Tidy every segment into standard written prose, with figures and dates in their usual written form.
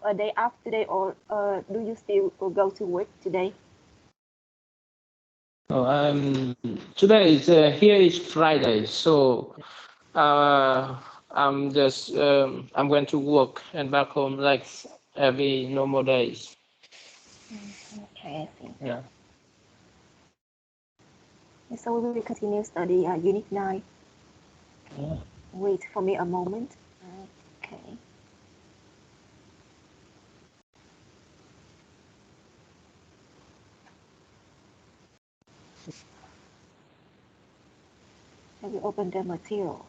a day off today, or do you still go to work today? Oh, today is here is Friday, so uh, I'm going to work and back home like every normal days. Okay, I see. Yeah. So we will continue study Unit 9. Yeah. Wait for me a moment. Okay. I will open the material.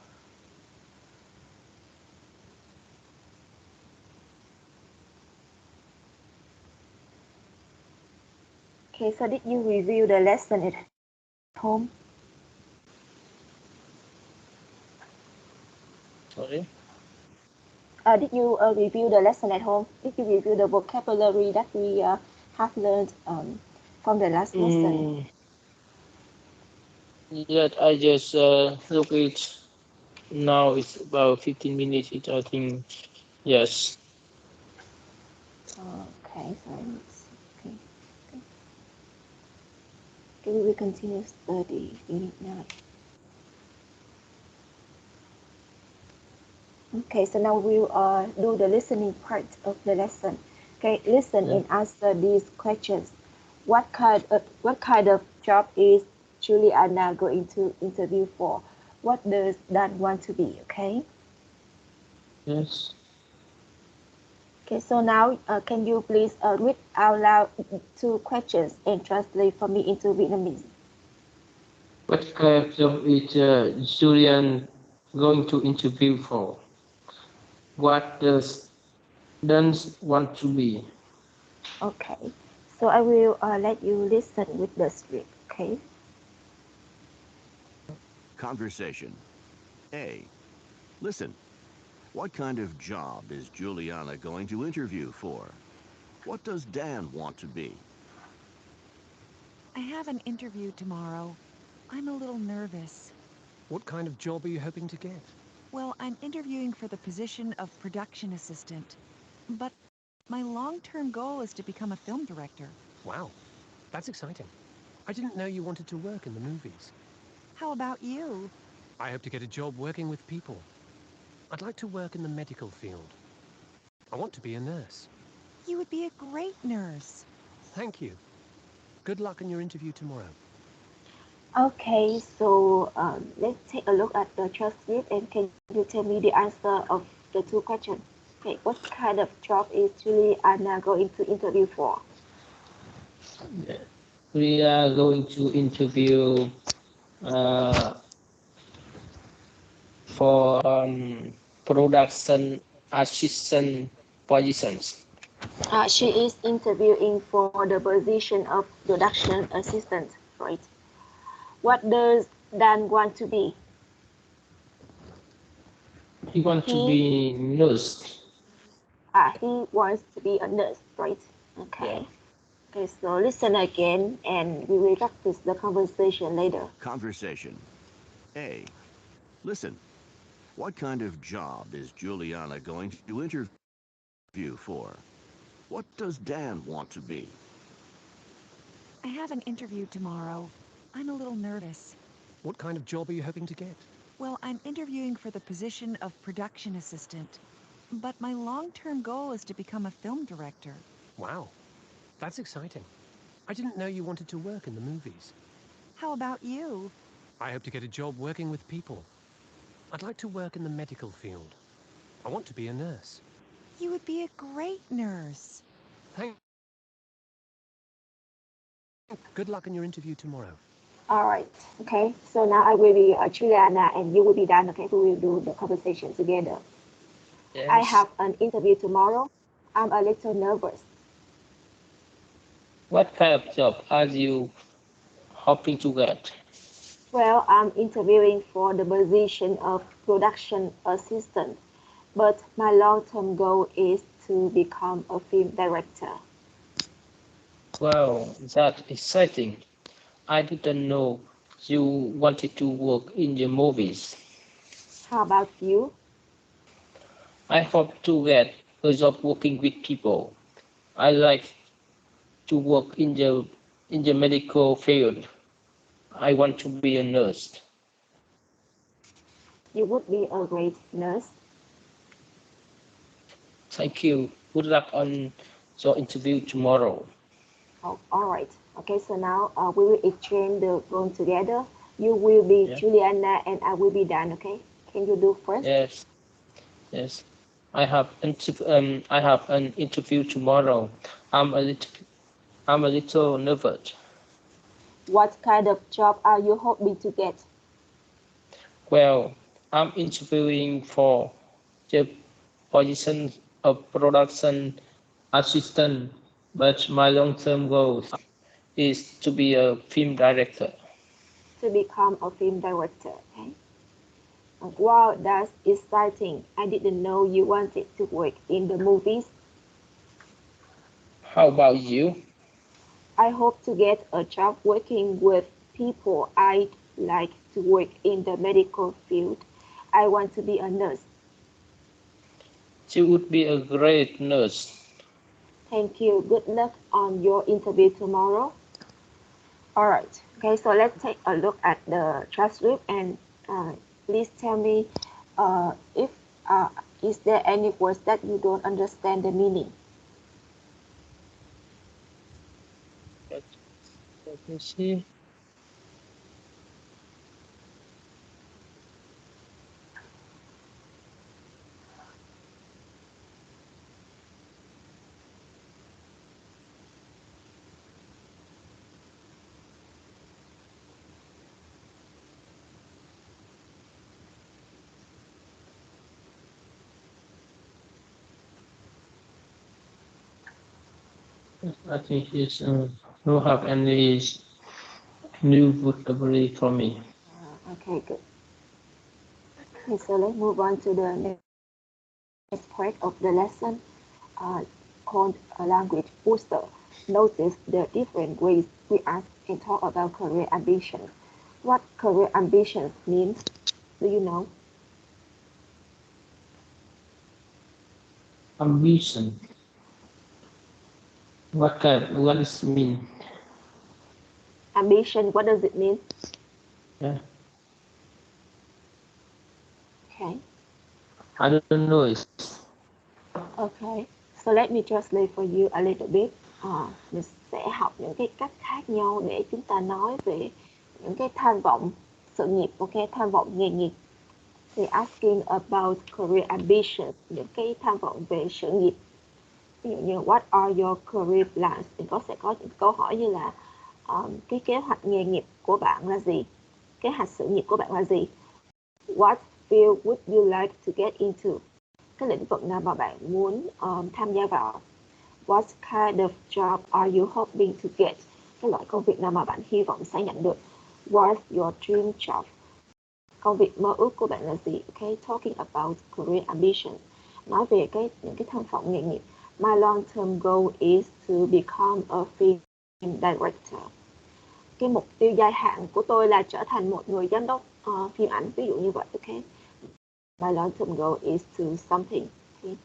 Okay, so did you review the lesson at home? Sorry. Did you review the lesson at home? Did you review the vocabulary that we have learned from the last lesson? Yet I just look it now. It's about 15 minutes. I think yes. Okay, so let's see. Okay. Okay, we will continue study Unit 9. Okay, so now we'll do the listening part of the lesson. Okay, listen Yeah. and answer these questions. What kind of job is Juliana going to interview for? What does Dan want to be? Okay. Yes. Okay, so now can you please read out loud two questions and translate for me into Vietnamese? What kind of job is Julian going to interview for? What does Duns want to be? Okay, so I will let you listen with the script. Okay. Conversation. A. Listen. What kind of job is Juliana going to interview for? What does Dan want to be? I have an interview tomorrow. I'm a little nervous. What kind of job are you hoping to get? Well, I'm interviewing for the position of production assistant. But my long-term goal is to become a film director. Wow, that's exciting. I didn't know you wanted to work in the movies. How about you? I hope to get a job working with people. I'd like to work in the medical field. I want to be a nurse. You would be a great nurse. Thank you. Good luck in your interview tomorrow. Okay, so let's take a look at the transcript and can you tell me the answer of the two questions? Okay, what kind of job is Juliana going to interview for? We are going to interview uh, for production assistant positions. She is interviewing for the position of production assistant, right? What does Dan want to be? He wants to He be nurse. he wants to be a nurse, right? Yeah. Okay. Okay, so listen again and we will practice the conversation later. Conversation. A. Listen. What kind of job is Juliana going to interview for? What does Dan want to be? I have an interview tomorrow. I'm a little nervous. What kind of job are you hoping to get? Well, I'm interviewing for the position of production assistant. But my long-term goal is to become a film director. Wow, that's exciting. I didn't know you wanted to work in the movies. How about you? I hope to get a job working with people. I'd like to work in the medical field. I want to be a nurse. You would be a great nurse. Thank Good luck in your interview tomorrow. All right. Okay. So now I will be Juliana and you will be Dan. Okay. We will do the conversation together. I Yes. have an interview tomorrow. I'm a little nervous. What kind of job are you hoping to get? Well, I'm interviewing for the position of production assistant, but my long-term goal is to become a film director. Wow, that's exciting. I didn't know you wanted to work in the movies. How about you? I hope to get a job working with people. I like to work in the medical field. I want to be a nurse. You would be a great nurse. Thank you. Good luck on your interview tomorrow. Oh, all right. Okay, so now we will exchange the role together. You will be Yeah. Juliana and I will be Dan, okay? Can you do first? Yes. Yes. I have an interview tomorrow. I'm a little nervous. What kind of job are you hoping to get? Well, I'm interviewing for the position of production assistant, but my long-term goal is to be a film director. To become a film director, okay? Wow, that's exciting. I didn't know you wanted to work in the movies. How about you? I hope to get a job working with people. I'd like to work in the medical field. I want to be a nurse. She would be a great nurse. Thank you. Good luck on your interview tomorrow. All right. Okay, so let's take a look at the transcript and please tell me if is there any words that you don't understand the meaning. Let me see. I think it's don't have any new vocabulary for me. Okay, good. Okay, so let's move on to the next part of the lesson called a language booster. Notice the different ways we ask and talk about career ambitions. What career ambitions means, do you know? Ambition. What does it mean? Ambition, what does it mean? Yeah. Okay, I don't know. It's okay. So let me translate for you a little bit. Mình sẽ học những cái cách khác nhau để chúng ta nói về những cái tham vọng sự nghiệp, ok, tham vọng nghề nghiệp. Thì asking about career ambitions, những cái tham vọng về sự nghiệp. Ví dụ như what are your career plans thì sẽ có những câu hỏi như là cái kế hoạch nghề nghiệp của bạn là gì, kế hoạch sự nghiệp của bạn là gì, what field would you like to get into, cái lĩnh vực nào mà bạn muốn tham gia vào, what kind of job are you hoping to get, cái loại công việc nào mà bạn hy vọng sẽ nhận được, what's your dream job, công việc mơ ước của bạn là gì. Okay, talking about career ambition, nói về những cái tham vọng nghề nghiệp. My long-term goal is to become a film director. Cái mục tiêu dài hạn của tôi là trở thành một người giám đốc phim ảnh, ví dụ như vậy. Okay, my long-term goal is to something. Okay.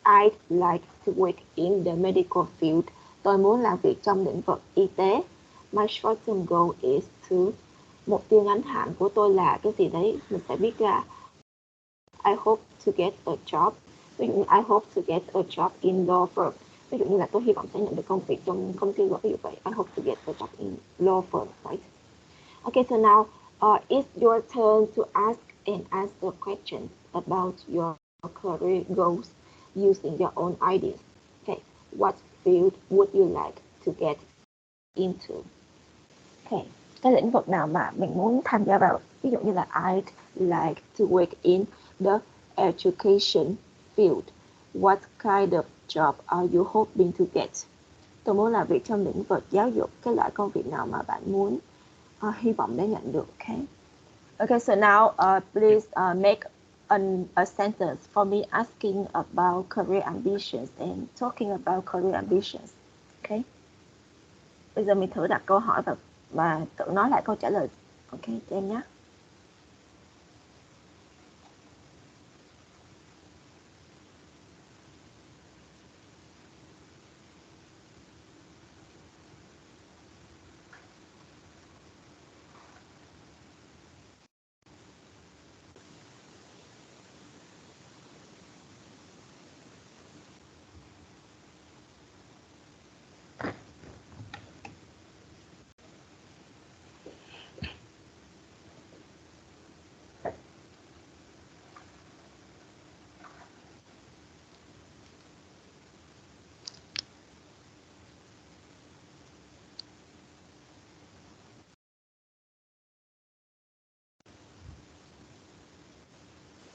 I'd like to work in the medical field. Tôi muốn làm việc trong lĩnh vực y tế. My short-term goal is to, mục tiêu ngắn hạn của tôi là cái gì đấy, mình sẽ biết là I hope to get a job. Ví dụ như I hope to get a job in law firm. Ví dụ như là tôi hy vọng sẽ nhận được công việc trong công ty luật, ví dụ vậy. I hope to get a job in law firm, right? Okay, so now it's your turn to ask and answer questions about your career goals using your own ideas. Okay, what field would you like to get into? Okay, cái lĩnh vực nào mà mình muốn tham gia vào, ví dụ như là I'd like to work in the education field. What kind of job are you hoping to get? Tôi muốn làm việc trong lĩnh vực giáo dục, cái loại công việc nào mà bạn muốn hy vọng để nhận được. Okay. Okay, so now please make a sentence for me asking about career ambitions and talking about career ambitions. Okay. Bây giờ mình thử đặt câu hỏi và tự nói lại câu trả lời. Ok, cho em nhé.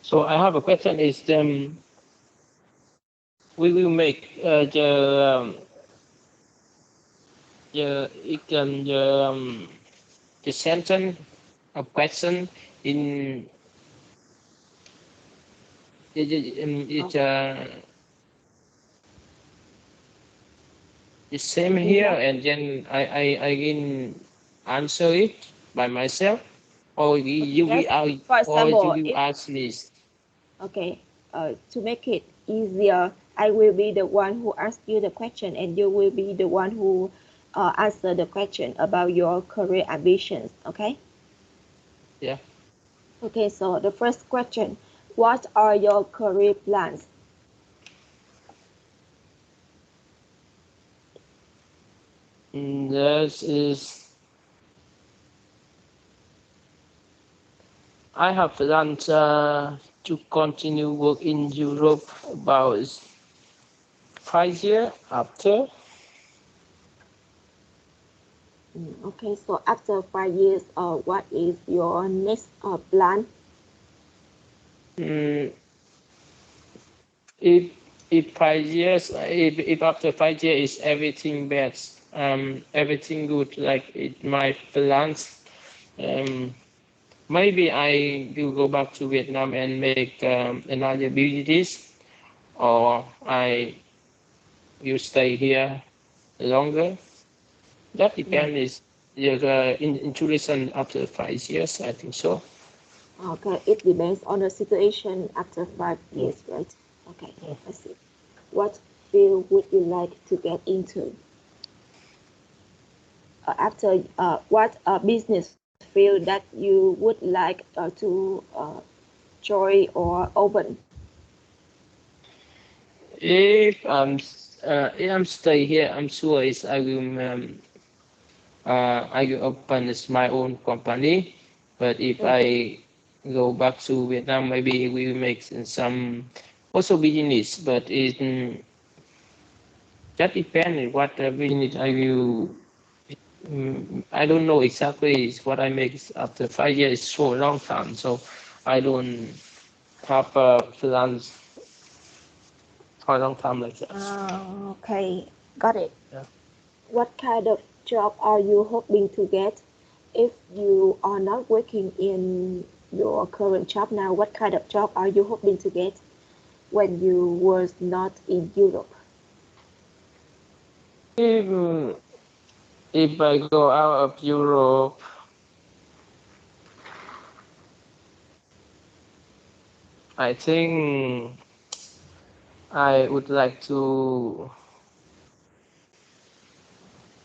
So I have a question: is we will make the sentence of question in the same here, and then I can answer it by myself, or you Yes. will For or you example, will if ask me. okay, to make it easier, I will be the one who asks you the question, and you will be the one who answer the question about your career ambitions. Okay. Yeah. Okay. So the first question: what are your career plans? This is I have planned to continue work in Europe about 5 years after. Okay. So after 5 years, what is your next plan? Mm, if if 5 years, if after 5 years is everything best, everything good like it my plans, maybe I will go back to Vietnam and make another business, or I will stay here longer. That Mm, depends. In tourism after 5 years, I think so. okay. It depends on the situation after 5 years, right? Okay. I see. What field would you like to get into? After what business field that you would like to join or open? If I'm stay here, I'm sure is I will open this my own company. But if Mm, I go back to Vietnam, maybe we will make some also business. But that depends what business I will. I don't know exactly what I make after 5 years. It's so long time, so I don't have plans for a long time like that. okay, got it. Yeah. What kind of job are you hoping to get if you are not working in your current job now? What kind of job are you hoping to get when you was not in Europe? If, if I go out of Europe, I think I would like to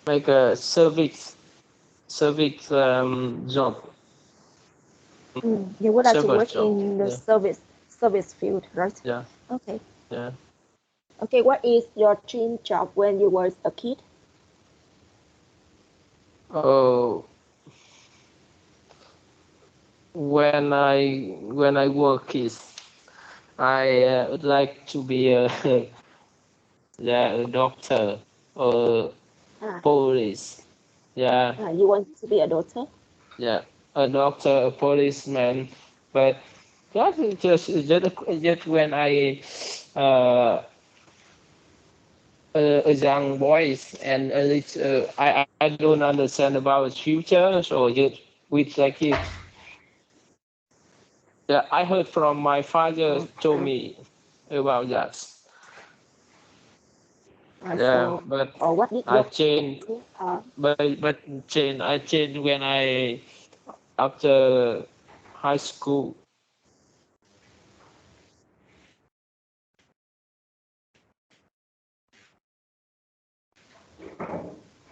make a service job, You would like to service work job. in the Yeah, service field, right? yeah, Okay. yeah. Okay, what is your dream job when you was a kid? Oh, when I work is I would like to be a, yeah, a doctor or Ah, police. Yeah, you want to be a doctor? yeah, a doctor, a policeman. But that is just when I uh, a young boys and I don't understand about future, so just with like it. Yeah, I heard from my father told Okay. me about that. Yeah, So, but what did I your changed, uh, I changed when I after high school.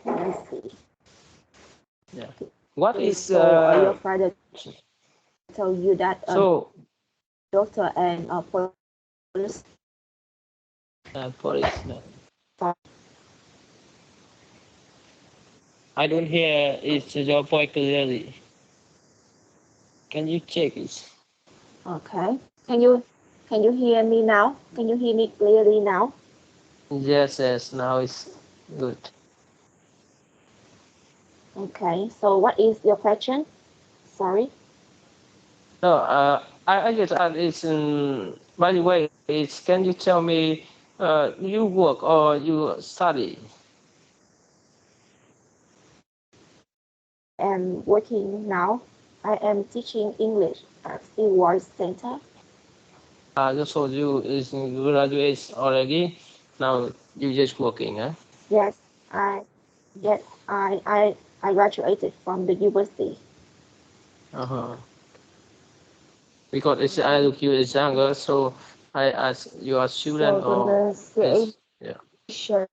let me see. Yeah. What Okay, is so your father told you that so doctor and police. policeman? I don't hear it's your voice clearly. Can you check it? Okay. Can you hear me now? Can you hear me clearly now? Yes, yes. Now it's good. Okay. So what is your question? Sorry. No, I just add is by the way, it's can you tell me you work or you study? I am working now. I am teaching English at Stewart Center. So you is graduate already. Now you just working, huh? Yes, I yes I graduated from the university. Uh-huh. Because it's I look you as younger, so I ask you are So student the or is yeah. pronunciation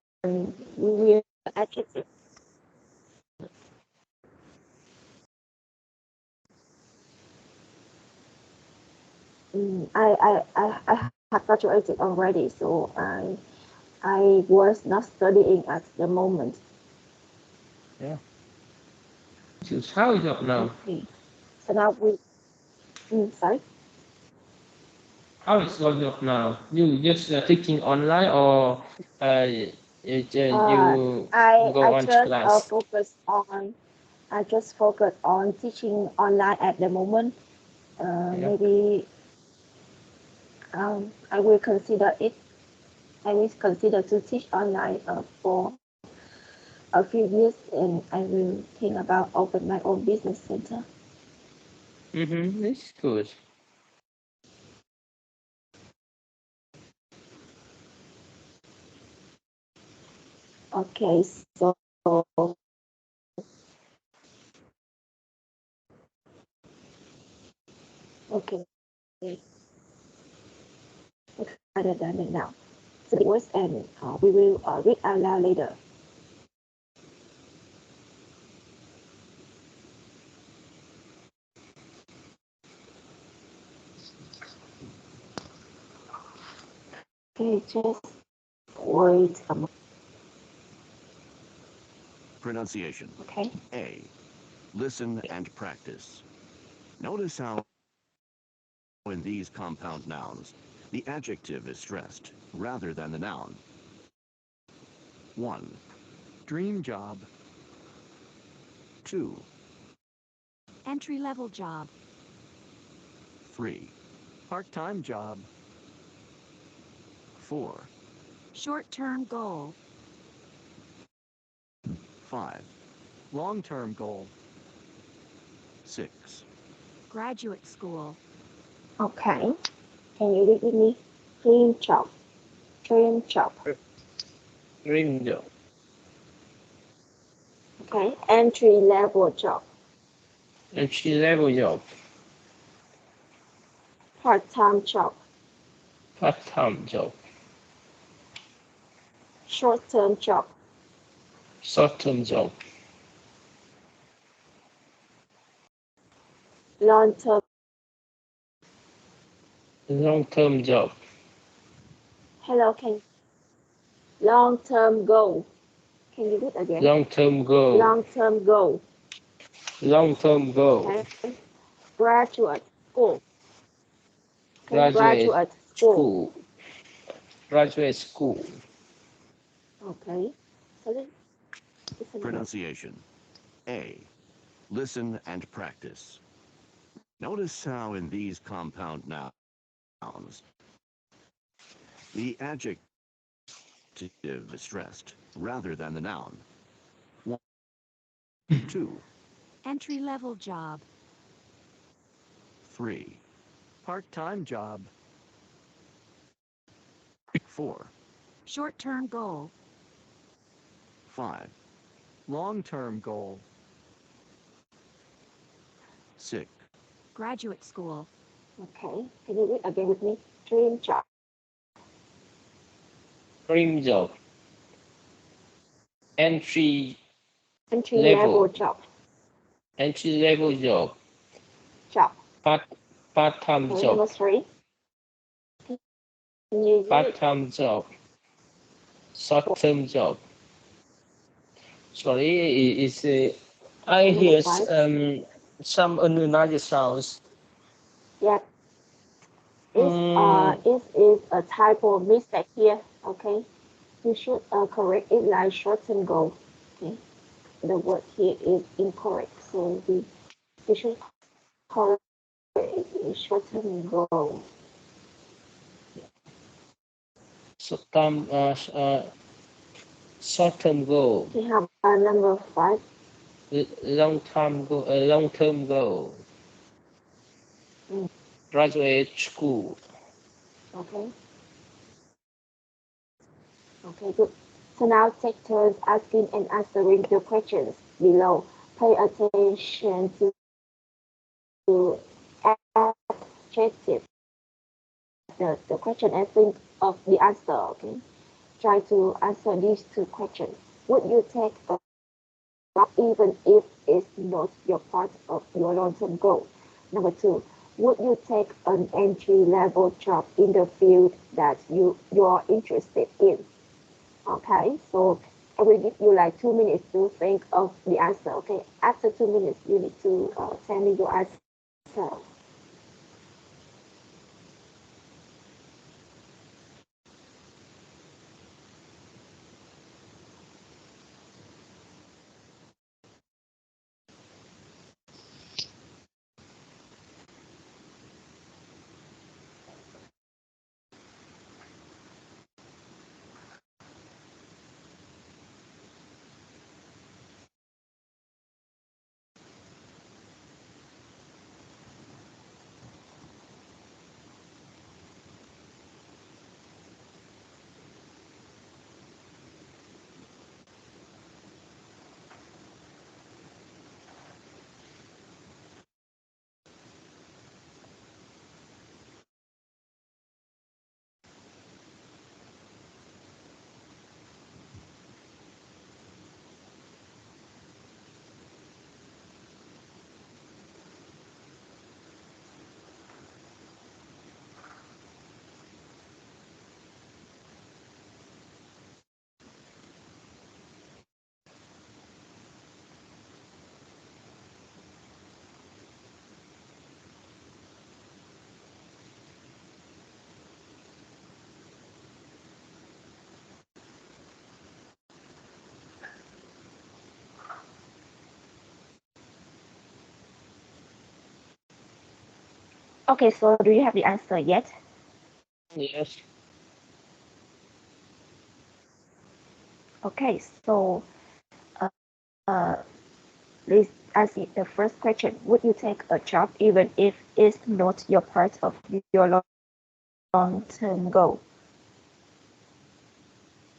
we will adjective. I have graduated already, so I was not studying at the moment. Yeah. Choose how is job now? Okay. So now we sorry. How is your job now? You just teaching online or you go I on just class? I just focus on teaching online at the moment. Yeah. Maybe I will consider it. I will consider to teach online for a few years, and I will think about open my own business center. Mm-hmm. It's good. Okay, so okay, other than it now. So the words and we will read out loud later. Okay, just wait a moment. Pronunciation. Okay. A. Listen and practice. Notice how in these compound nouns, the adjective is stressed rather than the noun. 1, Dream job. 2, Entry-level job. 3, Part-time job. 4, Short-term goal. 5, Long-term goal. 6, Graduate school. Okay. Can you read with me? Dream job. Dream job. Dream job. Okay. Entry level job. Entry level job. Part time job. Part-time job. Short term job. Short-term job. Long term. Long-term job. Hello. Can long term goal. Can you read again? Long-term goal. Long term goal. Long-term goal. Okay. Graduate school. Okay. Graduate Graduate school. school. Graduate school. Okay. So listen again. pronunciation. A. Listen and practice. Notice how in these compound nouns, the adjective is stressed rather than the noun. 1, 2, Entry-level job. 3, Part-time job. 4, Short-term goal. 5, Long-term goal. 6, Graduate school. Okay. Can you read again with me? Dream job. Dream job. Entry Entry level level. job. Entry level job. Job. Part part-time Okay. job. Number three. Can you read Part-time job. Short-term job. Sorry, it's I number hear five? some another sounds. Yeah. Mm, It is a typo mistake here. Okay. You should correct it like shorten goal. Okay. The word here is incorrect. So we should correct it short-term goal. Short-term short-term goal, Okay, how about number 5? long-term goal, long-term goal, Mm. graduate school. Okay. Okay, good. So now take turns asking and answering the questions below. Pay attention to adjective the question and think of the answer. Okay. Try to answer these two questions. Would you take a job even if it's not your part of your long-term goal? Number 2, would you take an entry-level job in the field that you're interested in? Okay, so I will give you like 2 minutes to think of the answer. Okay, after 2 minutes, you need to tell me your answer. Okay, so do you have the answer yet? Yes. Okay, so uh, please answer the first question. Would you take a job even if it's not your part of your long-term goal?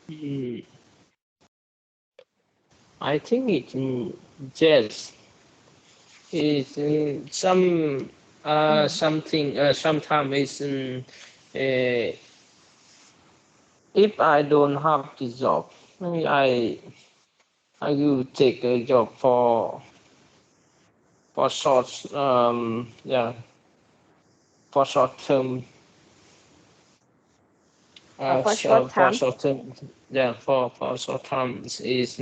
Mm, I think it yes. It's something sometimes it's if I don't have the job, maybe I will take a job for short yeah, for short term For short for time. short term, yeah, for short term is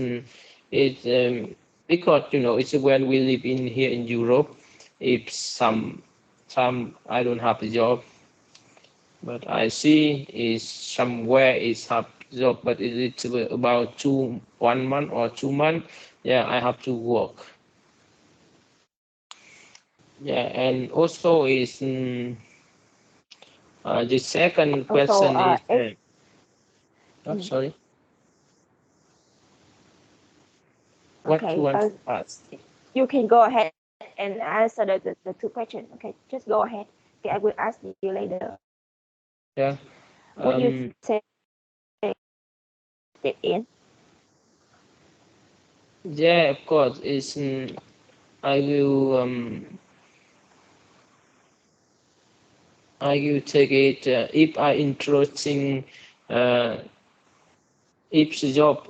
it because it's when we live in here in Europe. If some I don't have a job, but I see is somewhere is have job, but it's about 1 month or 2 months. Yeah, I have to work. Yeah, and also is the second Also, question is oh, mm, sorry, what you okay, want to ask? you can go ahead and answer the two questions. Okay, just go ahead. Okay, I will ask you later. Yeah. Would you take it in? Yeah, of course. It's I will I will take it if I interesting uh, if the job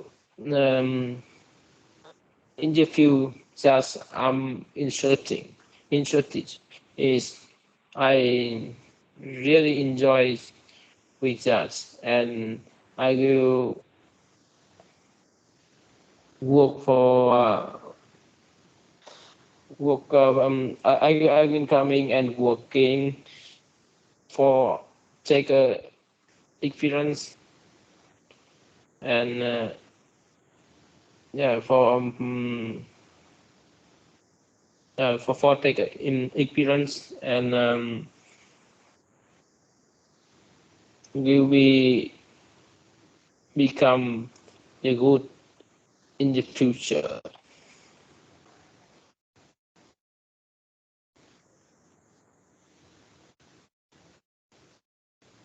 um, interview that I'm interested is I really enjoy with that, and I will work for work I've been coming and working for take a experience and yeah for for take in experience, and will be become a good in the future.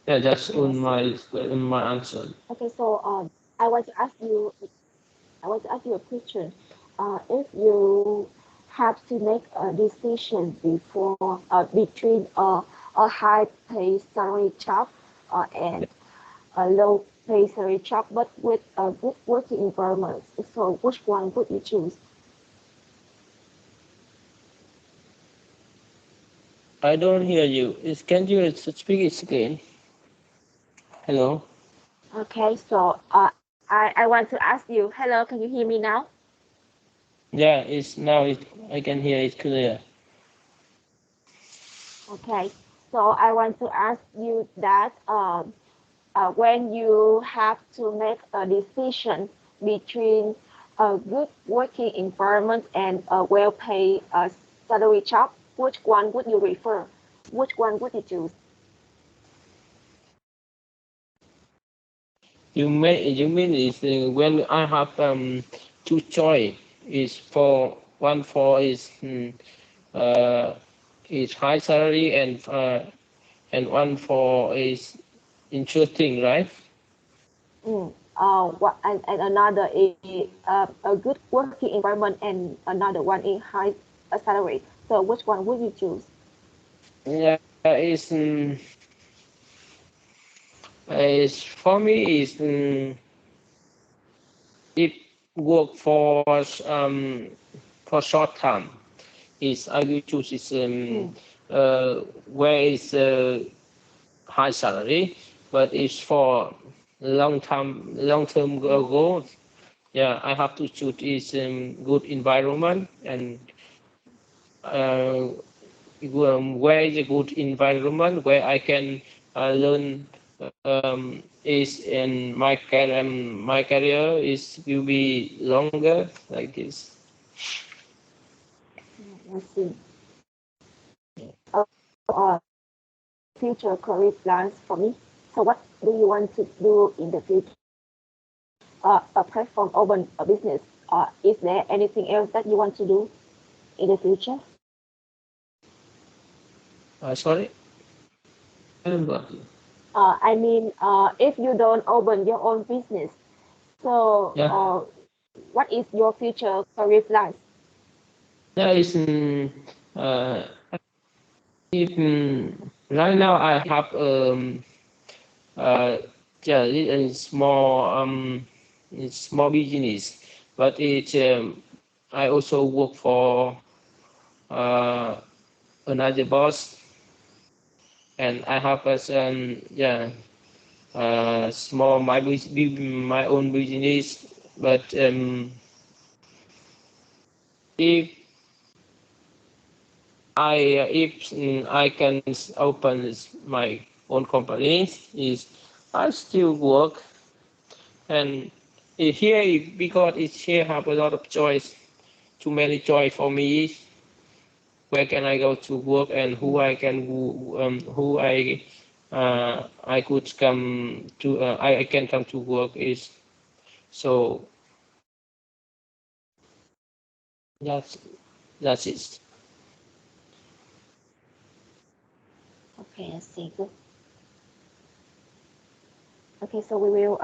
Yeah, that's Yes. on my answer. Okay, so I want to ask you, I want to ask you a question. If you have to make a decision before between a high pay salary job and a low pay salary job, but with a good working environment, so which one would you choose? I don't hear you. Can you speak it again? Hello. Okay, so I want to ask you, hello, can you hear me now? Yeah, it's now. I can hear it clear. Okay, so I want to ask you that when you have to make a decision between a good working environment and a well-paid salary job, which one would you prefer? Which one would you choose? You mean is when I have two choice is for one for uh is high salary and one for is interesting, right? And another is a good working environment and another one is high salary. So which one would you choose? Yeah, is for me is if work for short time is I will choose is Mm, where is high salary, but it's for long term goals. Yeah, I have to choose is good environment and uh, where is a good environment where I can learn is in my career is will be longer like this. I see. Uh, future career plans for me. So what do you want to do in the future? Apart from open a business, is there anything else that you want to do in the future? Sorry. I mean, if you don't open your own business, so Yeah, what is your future career plans? there is uh, if right now I have uh, yeah, it's small business, but I also work for uh, another boss, and I have a yeah small my own business, but if I can open my own company, is I still work and here because it's here have a lot of choice, too many choice for me. Where can I go to work and who I could come to I can come to work is so that's that's it. Okay, I see. Good. Okay, so we will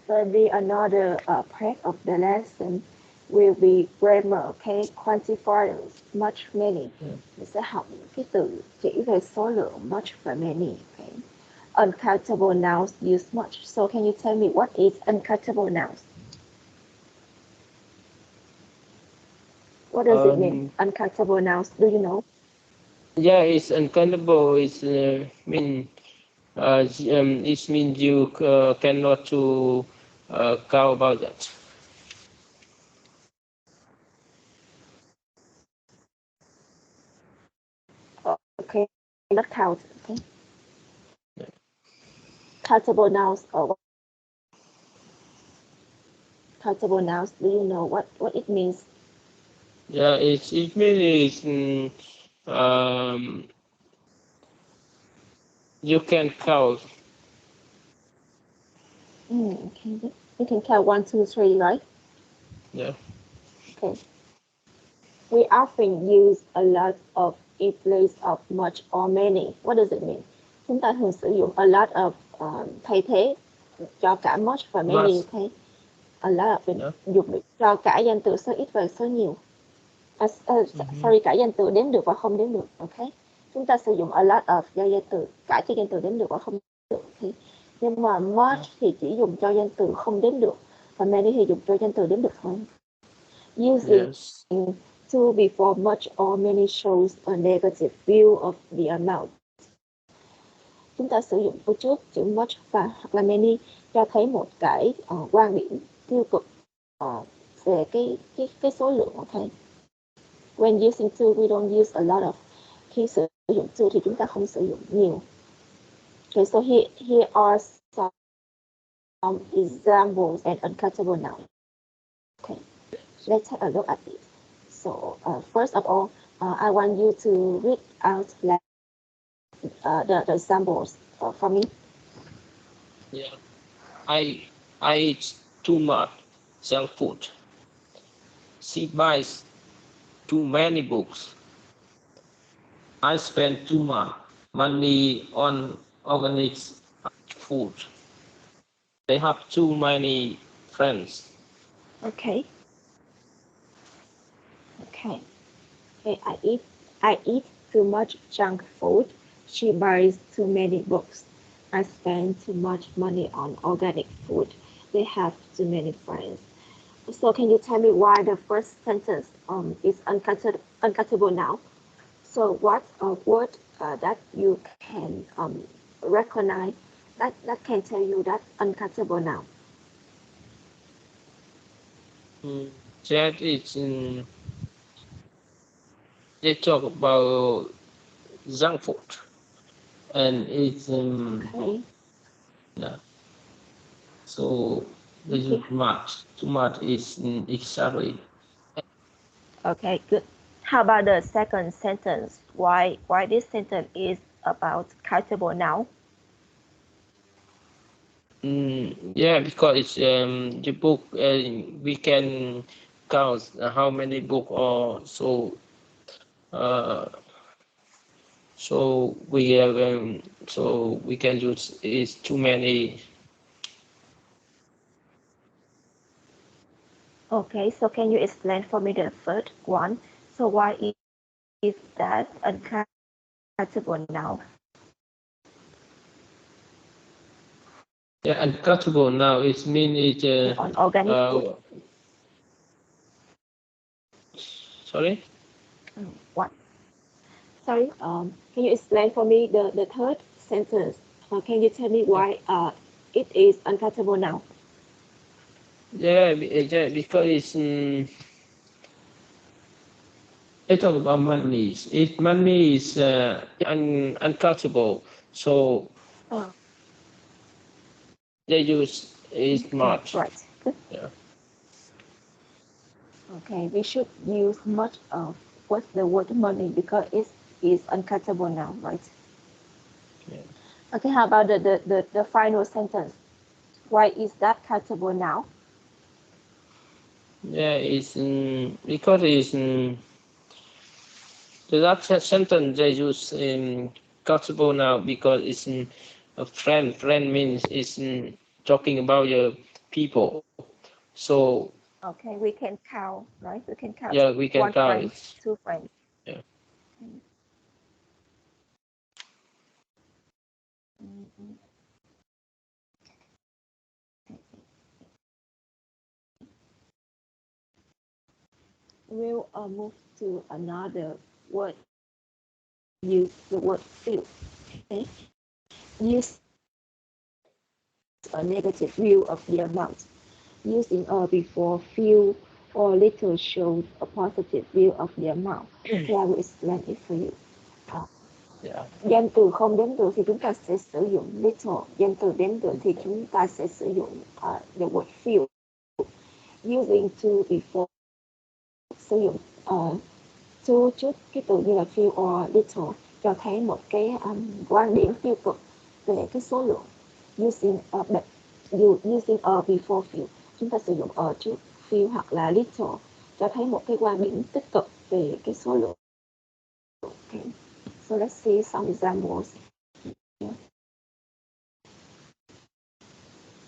study another part of the lesson will be grammar, okay? Quantifiers, much, many. Mình sẽ học những cái từ chỉ về số lượng, much và many, okay? Uncountable nouns use much. So can you tell me what is uncountable nouns? What does it mean? Um, Uncountable nouns, do you know? yeah, it's uncountable. It's mean it means you cannot to count about that. Okay, not count, okay? Countable nouns or countable nouns, do you know what it means? Yeah, it means you can count. Okay. You can count 1, 2, 3, right? Yeah. Okay. We often use a lot of in place of much or many. What does it mean? Chúng ta thường sử dụng a lot of thay thế cho cả much và many. Much. Okay. A lot of mình Yeah. dùng để cho cả danh từ số ít và số nhiều. Sorry, cả danh từ đếm được và không đếm được. Okay. Chúng ta sử dụng a lot of cho danh từ cả cho danh từ đếm được và không đếm được. Okay. Nhưng mà much thì chỉ dùng cho danh từ không đếm được và many thì dùng cho danh từ đếm được thôi. Using Yes. to before much or many shows a negative view of the amount. Chúng ta sử dụng ở trước chữ much và hoặc là many cho thấy một cái quan điểm tiêu cực về cái số lượng. Okay. When using to, we don't use a lot of. Khi sử dụng to thì chúng ta không sử dụng nhiều. Okay, so here are some examples and uncountable nouns. Okay, let's take a look at this. So first of all, I want you to read out the examples for me. Yeah. I eat too much junk food. She buys too many books. I spend too much money on organic food. They have too many friends. Okay. Okay. Okay. I eat too much junk food. She buys too many books. I spend too much money on organic food. They have too many friends. So can you tell me why the first sentence is uncountable now? So what a word that you can recognize that can tell you that uncountable now? That is they talk about junk food, and it's Okay. yeah. So this is much. Too much is exactly. Okay, good. How about the second sentence? Why this sentence is about countable now? Yeah, because it's the book. We can count how many book or so. So we have so we can use is too many. Okay, so can you explain for me the first one? So why is that uncountable now? Yeah, uncountable now. It means it. On organic food. Sorry. What? Sorry. Can you explain for me the third sentence? Can you tell me why it is uncountable now? Yeah, because it's. I talk about money. If money is uncountable, so they use is much. Right. Good. Yeah. Okay, we should use much of what's the word money because it is uncountable now, right? Yeah. Okay, how about the final sentence? Why is that countable now? Yeah, it's because it's the last sentence they use countable now because it's a friend. Friend means it's talking about your people. So Okay, we can count, right? We can count. yeah, we can One count friend, it. two friends. Yeah. We'll move to another word. Use the word feel. Okay. Use a negative view of the amount. Using before few or little shows a positive view of the amount. Okay, I will explain it for you. Yeah. Danh từ không đếm được thì chúng ta sẽ sử dụng little. Danh từ đếm được thì chúng ta sẽ sử dụng the word few. Using to before sử dụng to chút cái từ như là few or little cho thấy một cái quan điểm tiêu cực về cái số lượng. Using a before few, chúng ta sử dụng a trước few hoặc là little cho thấy một cái quan điểm tích cực về cái số lượng. Okay. So let's see some examples.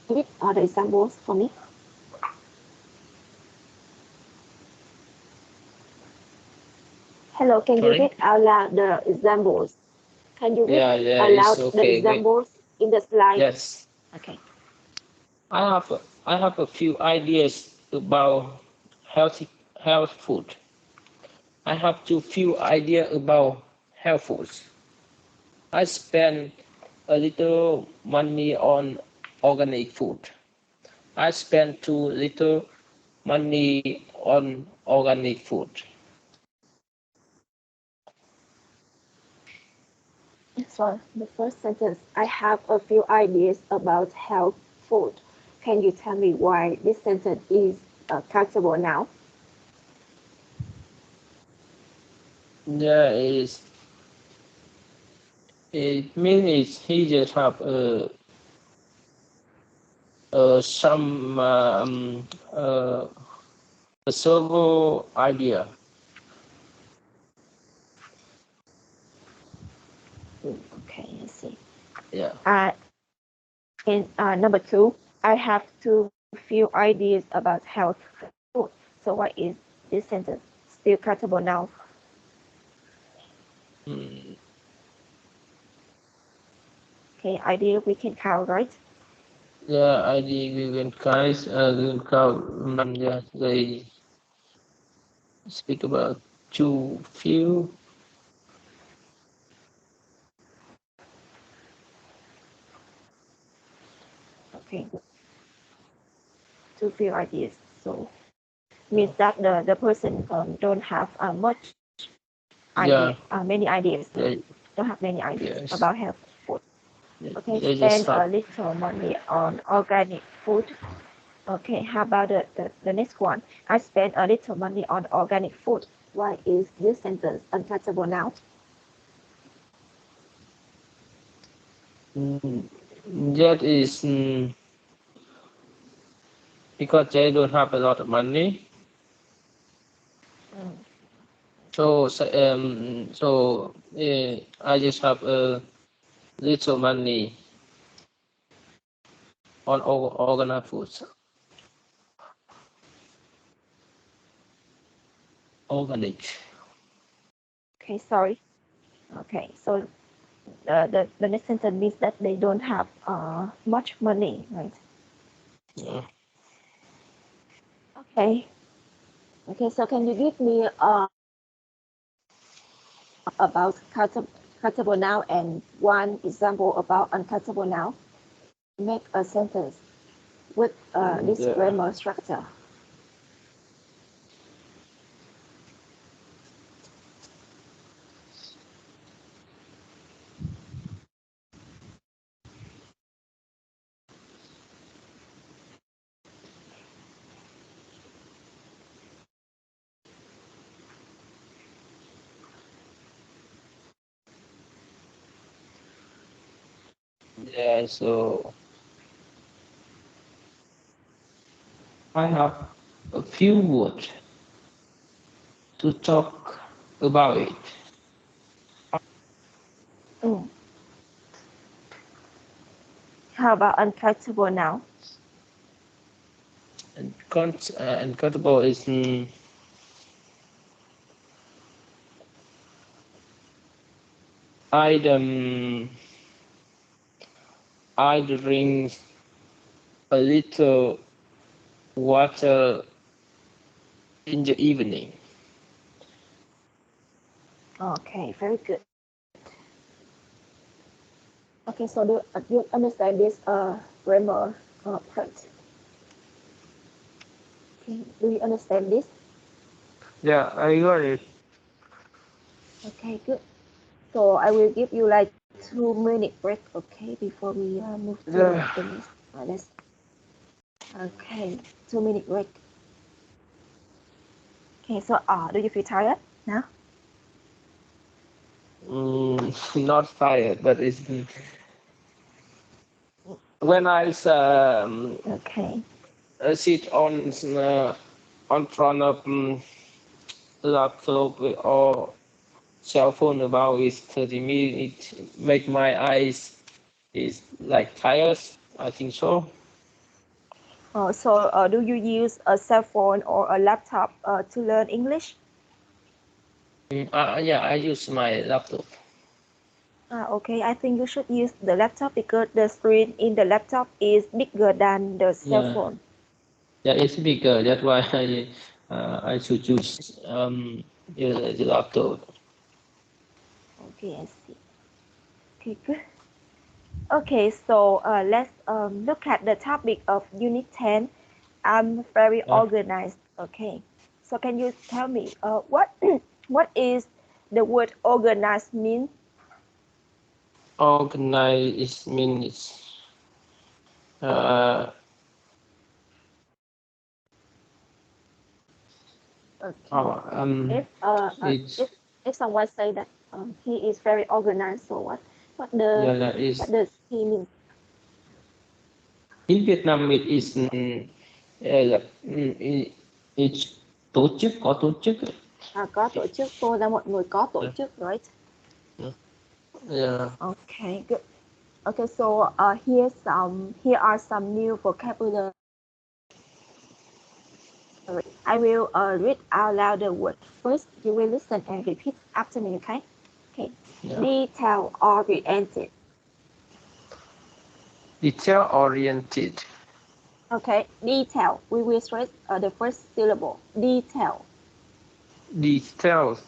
Which are the examples for me? Hello, can you read out loud the examples? Can you read out loud the examples in the slide? Yes. Okay. I have a few ideas about health food. I have too few ideas about health foods. I spend a little money on organic food. I spend too little money on organic food. So the first sentence, I have a few ideas about health food. Can you tell me why this sentence is countable now? Yeah, it means he just have some a servo idea. Okay, I see. Yeah. And number two, I have too few ideas about health food. So why is this sentence still countable now? Okay, idea we can count, right? Yeah, idea we can count. Yeah, they speak about too few. Okay, too few ideas. So means that the person don't have much idea, many ideas. Don't have many ideas about health food. Okay, spend a little money on organic food. Okay, how about the next one? I spend a little money on organic food. Why is this sentence uncountable now? That is because they don't have a lot of money. So I just have a little money on organic foods. Organic. Okay, sorry. Okay, so the next sentence means that they don't have much money, right? Yeah. Okay. Okay, so can you give me about countable now and one example about uncountable now? Make a sentence with this grammar structure. Yeah, so I have a few words to talk about it. How about uncountable now? And uncountable is I drink a little water in the evening. Okay, very good. Okay, so do you understand this grammar part? Okay, do you understand this? Yeah, I got it. Okay, good. So I will give you like 2 minute break, okay, before we move to the next lesson. Okay, 2 minute break. Okay, so do you feel tired now? Not tired, but it's when Okay. sit on front of laptop or cell phone about is 30 minutes. Make my eyes is like tired. I think so. So do you use a cell phone or a laptop to learn English? Yeah, I use my laptop. Okay, I think you should use the laptop because the screen in the laptop is bigger than the cell Yeah, phone. yeah, it's bigger. That's why I should use the laptop. Okay, I see. Okay, good. Okay, so let's look at the topic of Unit 10. I'm very Yeah. organized. Okay, so can you tell me what what is the word organized mean? Organize means uh, Okay, oh, if it's if someone say that he is very organized, so what the yeah, that what is does he mean? in Vietnam it is it's tổ chức có tổ chức. Có tổ chức, tôi là một người có tổ Yeah. chức, right? Yeah. Okay, good. Okay, so here are some new vocabulary. I will read out loud the word. First, you will listen and repeat after me, okay? Okay. Yeah. Detail oriented. Detail oriented. Okay, detail. We will stress the first syllable. Detail. Details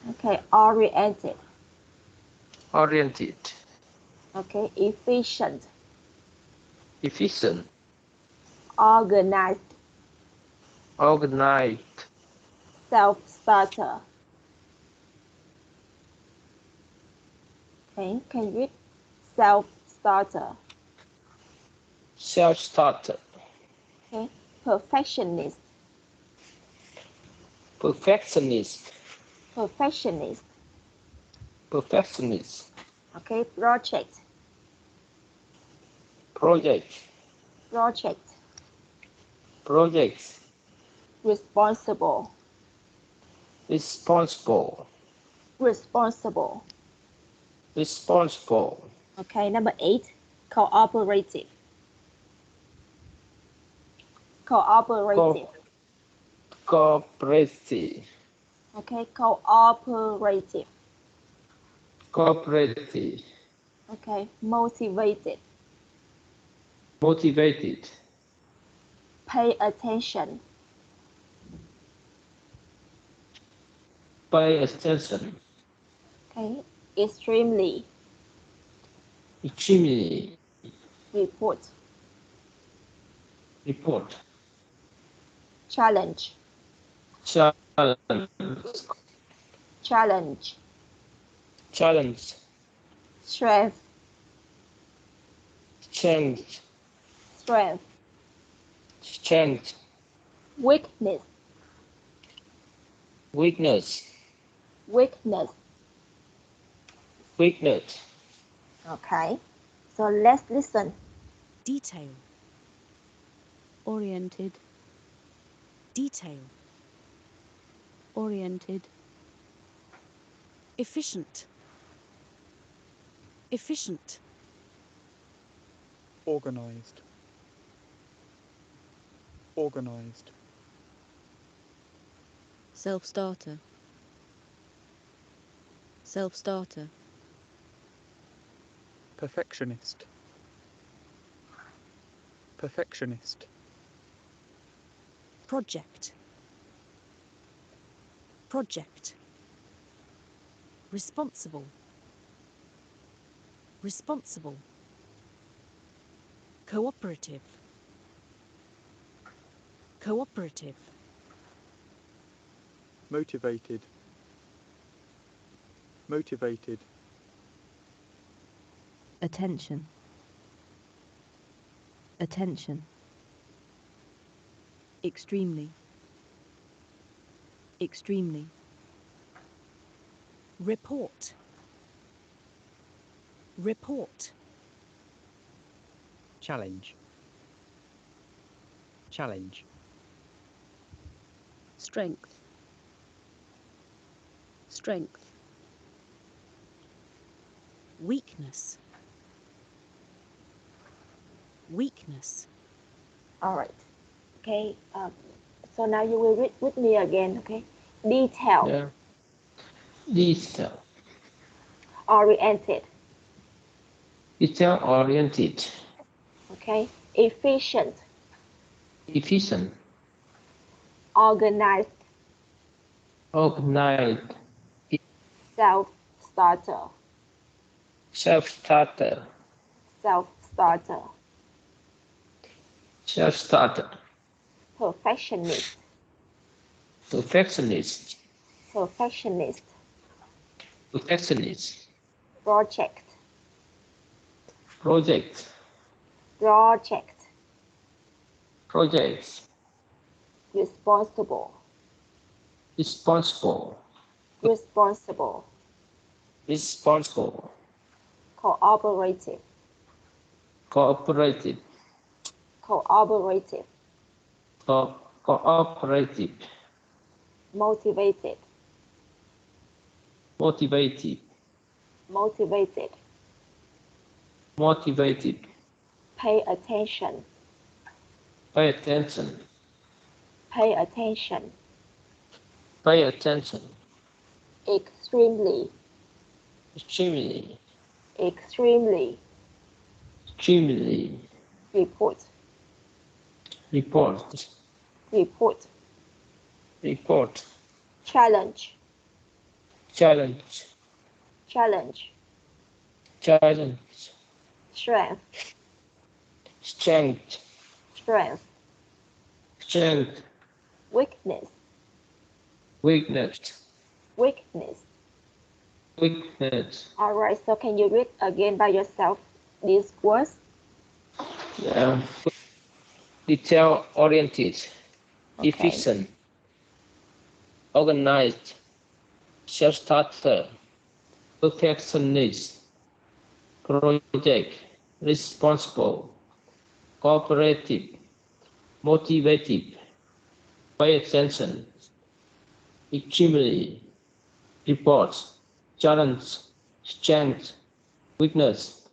Okay, oriented. oriented. Okay, efficient. Efficient. Organized. Organized. Self-starter. Okay, can you read? Self-starter. Self-starter. Okay, perfectionist. Perfectionist. Perfectionist. Perfectionist. Okay, project. Project. Project. Projects. Responsible. Responsible. Responsible. Responsible. Okay, number 8, cooperative. Cooperative. Cooperative. Okay, cooperative. Cooperative. Okay, motivated. Motivated. Pay attention. Pay attention. Okay, extremely. Extremely. Report. Report. Challenge. Challenge. Challenge. Challenge. Strength. Change. Strength. Change. Weakness. Weakness. Weakness. Weakness. Okay, so let's listen. Detail. Oriented. Detail. Oriented. Efficient. Efficient. Organized. Organized. Self-starter. Self-starter. Perfectionist. Perfectionist. Project. Project. Responsible. Responsible. Cooperative. Cooperative. Motivated. Motivated. Attention. Attention. Extremely. Extremely. Report. Report. Challenge. Challenge. Strength. Strength. Weakness. Weakness. All right. Okay. So now you will read with me again. Okay. Detail. Yeah. Detail. Oriented. Detail oriented. Okay. Efficient. Efficient. Organized. Organized. Self-starter. Self-starter. Self-starter. Self-starter. Perfectionist. Perfectionist. Perfectionist. Perfectionist. Project. Project. Project. Projects. Responsible. Responsible. Responsible. Responsible. Cooperative. Cooperative. Cooperative. Cooperative. Motivated. Motivated. Motivated. Motivated. Pay attention. Pay attention. Pay attention. Pay attention. Extremely. Extremely. Extremely. Extremely. Report. Report. Report. Report. Challenge. Challenge. Challenge. Challenge. Strength. Strength. Strength. Strength. Weakness. Weakness. Weakness. Weakness. All right. So can you read again by yourself these words? Yeah. Detail oriented. Okay. Efficient. Organized. Self-starter. Perfectionist. Project. Responsible. Cooperative. Motivated. Pay attention. Extremely. Reports. Challenge. Strength. Weakness.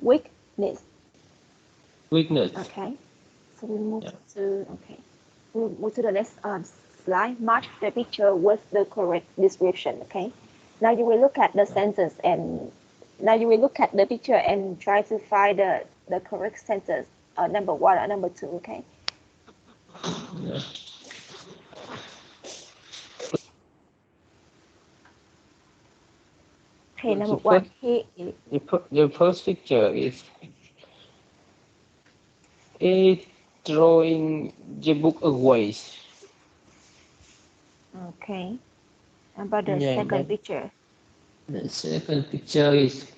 Weakness. Weakness. Okay. So we move Yeah. to we move to the next slide. Match the picture with the correct description. Okay. Now you will look at the sentence and now you will look at the picture and try to find the correct sentence. Number one or number two. Okay. Yeah. Okay. Number one. He is The first picture is a throwing the book away. okay. About the Yeah, second picture. the second picture is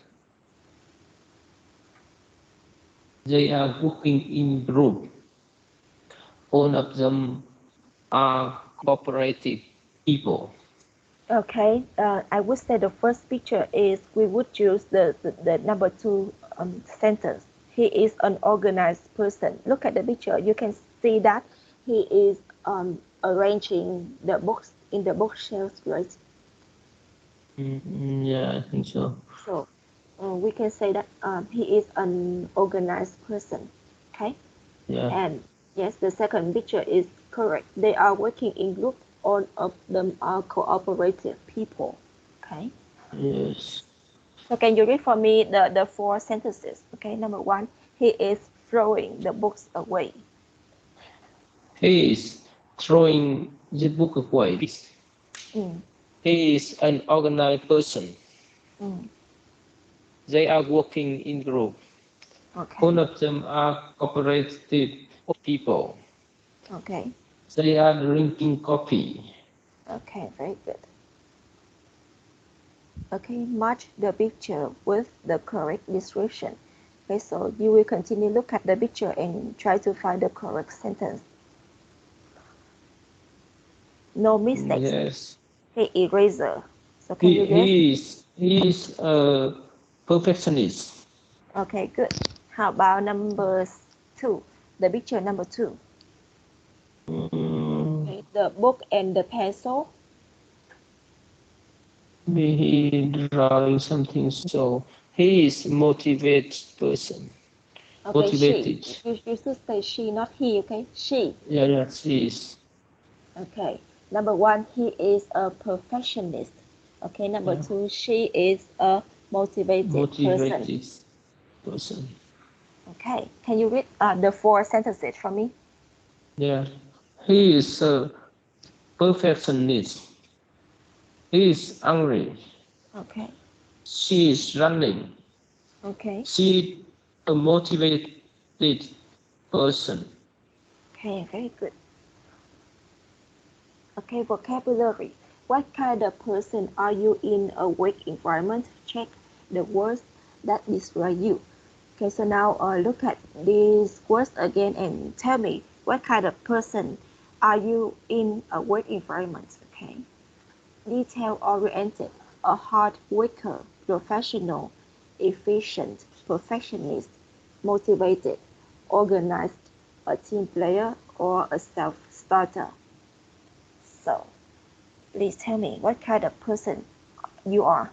they are working in group. All of them are cooperative people. Okay, I would say the first picture is we would choose the number two sentence. He is an organized person. Look at the picture. You can see that he is arranging the books in the bookshelves, right? Yeah, I think so. So we can say that he is an organized person. Okay, Yeah. and yes, the second picture is correct. They are working in group. All of them are cooperative people. Okay. Yes. So can you read for me the four sentences? Okay, number one, he is throwing the books away. He is throwing the book away. Mm, He is an organized person. mm, They are working in group. okay, All of them are cooperative people. okay, They are drinking coffee. okay, very good. Okay, match the picture with the correct description. Okay, so you will continue look at the picture and try to find the correct sentence. no mistakes. Yes. Hey, eraser. So can you guess? He is a perfectionist. Okay, good. How about number two? The picture number two. Mm, Okay, the book and the pencil. he drawing something, so he is motivated person. Okay, she. Motivated. You should say she, not he, okay? She. Yeah, he is. Okay. Number one, he is a perfectionist. Okay, number Yeah, two, she is a motivated person. motivated person. Okay, can you read the four sentences for me? Yeah, he is a perfectionist. He is angry. Okay, She is running. okay, She a motivated person. okay, very good. Okay, vocabulary. What kind of person are you in a work environment? Check the words that describe you. Okay, so now look at these words again and tell me what kind of person are you in a work environment? Okay, detail oriented, a hard worker, professional, efficient, perfectionist, motivated, organized, a team player, or a self starter. So please tell me what kind of person you are.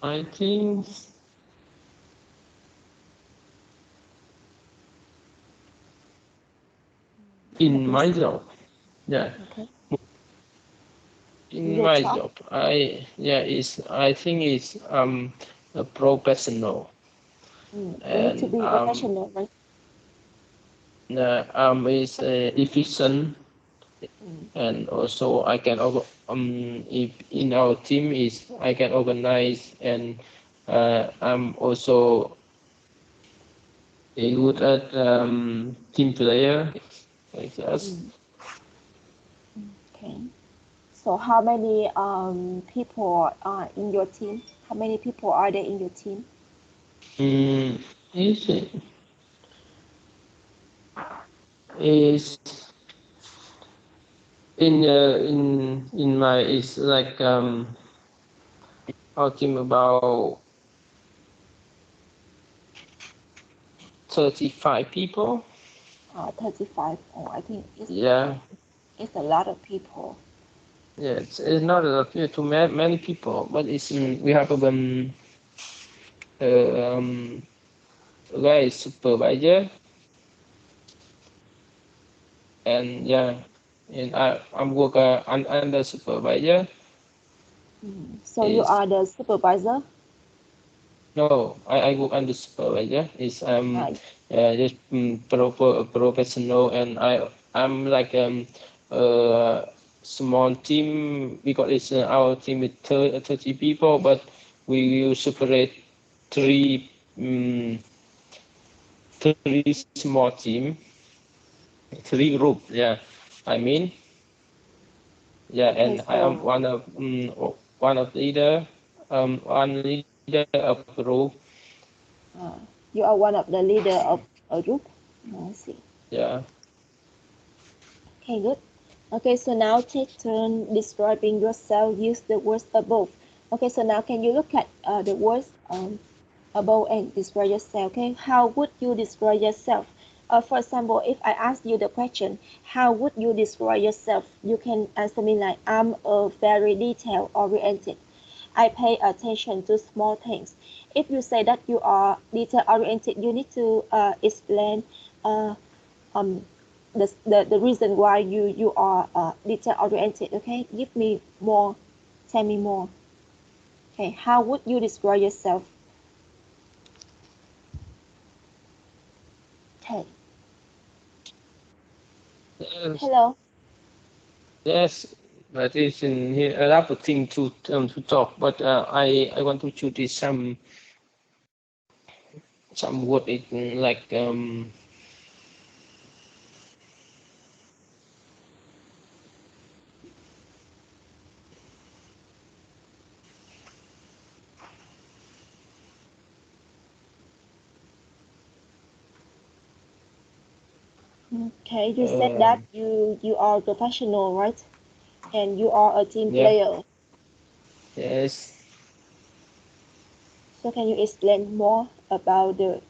I think Let in me my see. job, yeah, Okay. in Your my job. job, I think it's a professional You need to and be professional, right? is efficient Mm, and also I can if in our team is I can organize and I'm also good at team player like that. mm, okay. So how many people are in your team? How many people are there in your team? Mm, is in my it's like talking about 35 people. 35. Oh, I think Yeah, it's a lot of people. yeah, it's not too many people, but it's we have um guy supervisor and yeah, and I'm work under supervisor So you is are the supervisor. no I work under supervisor is Uh, just professional and I'm like small team because it's our team with 30 people but we will separate three three small team three group yeah I mean yeah, okay, and I am so one of leader, one leader of group. uh, you are one of the leader of a group. I see. Yeah. Okay, good. Okay, so now take turn describing yourself. Use the words above. Okay, so now can you look at the words above and describe yourself? Okay, how would you describe yourself? For example, if I ask you the question, how would you describe yourself? You can answer me like, I'm a very detail oriented. I pay attention to small things. If you say that you are detail oriented, you need to explain uh, um, the reason why you are detail oriented. Okay, give me more, tell me more. Okay, how would you describe yourself? Okay, Yes, hello. yes. That is in here a lot of things to talk, but I want to choose this some word it like Okay, you said that you are professional, right? And you are a team Yeah. player. Yes. So can you explain more about the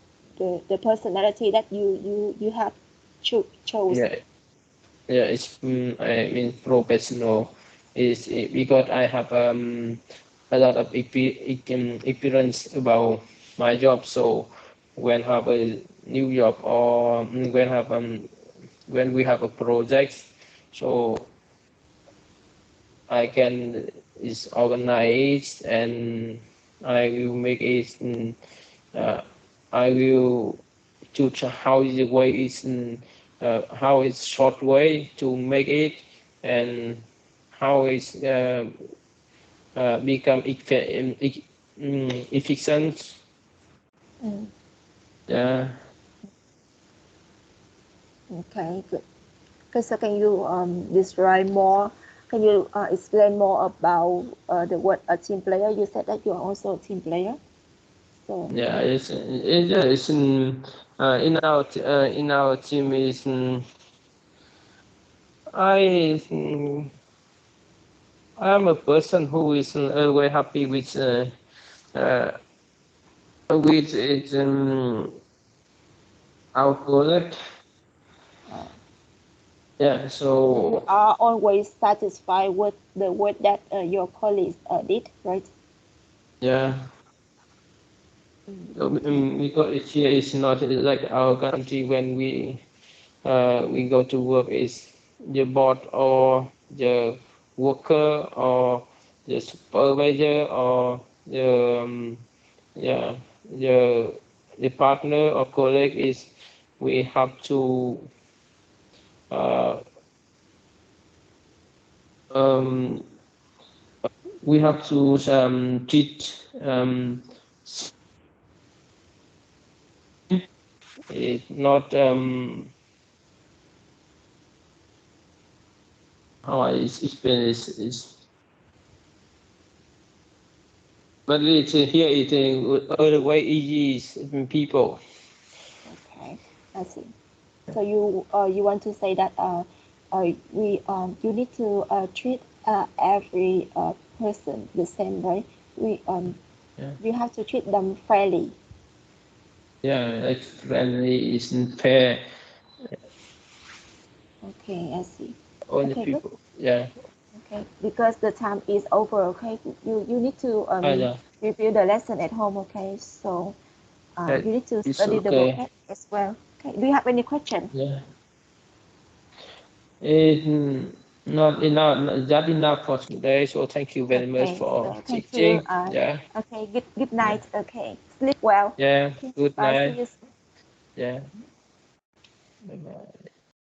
personality that you have chose? Yeah. Yeah. It's I mean professional is because I have a lot of experience about my job. So when have a new job or when we have a project, so I can is organized and I will make it. Uh, I will choose how is the way is how is short way to make it and how is become efficient. Mm, Yeah. okay, good. Okay, so can you describe more? Can you explain more about the word a team player? You said that you are also a team player. So Yeah, it's in our team is I I'm a person who is always happy uh, with it our product. uh, Yeah, you so are always satisfied with the work that your colleagues did, right? yeah, Okay. because here is not like our country when we go to work is the boss or the worker or the supervisor or the yeah the partner or colleague is we have to uh, um, we have to treat it not how I explain is but it's here it other way easy is people. Okay, I see. So you want to say that we you need to treat every person the same way. We Yeah, you have to treat them fairly. yeah, like friendly isn't fair. Okay, I see. Only Okay, good. people. Yeah, Okay, because the time is over. Okay, you need to yeah, review the lesson at home. Okay, so that you need to is study the okay. vocab as well. Okay, do you have any question? Yeah, it's not enough, that enough for today. So thank you very much Okay, for so thank you. teaching. Yeah, Okay, good yeah, night. Okay, sleep well. yeah. Okay, Good bye. See night. you. Yeah. Bye bye.